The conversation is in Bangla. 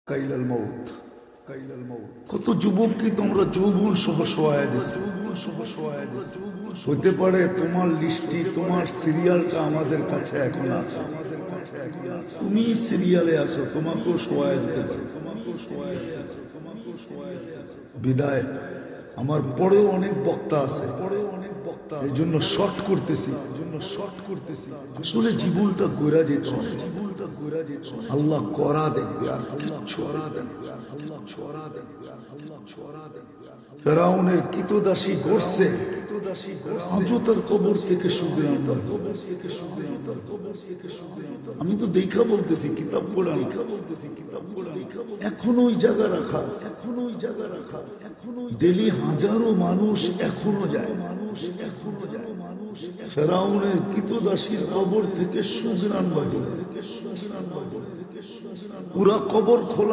কাইলাল মাউত কত যুবককে তোমরা যৌবন সহ শোয়ায় দিছো, হতে পারে তোমার লিস্টি তোমার সিরিয়ালটা আমাদের কাছে এখন আছে, তুমি সিরিয়ালে আসো, তোমাকেও শোয়ায় দিতে পারে। বিদায় আমার পরেও অনেক বক্তা আছে, এই জন্য শর্ট করতেছি, আসলে জীবনটা গোরা যেত, আল্লাহ করা দেখবে আর কিচ্ছু দেখবে। ফেরাউনের কিতদাসী করছে, আজও তার কবর থেকে শুধু আমি তো দেখা বলতেছি, কিতাব পড়া এখনো ওই জায়গা রাখা, ডেলি হাজারো মানুষ এখনো যায়, ফেরাউনের কিতদাসীর কবর থেকে সুগ্রাণ বাজে, পুরা কবর খোলা।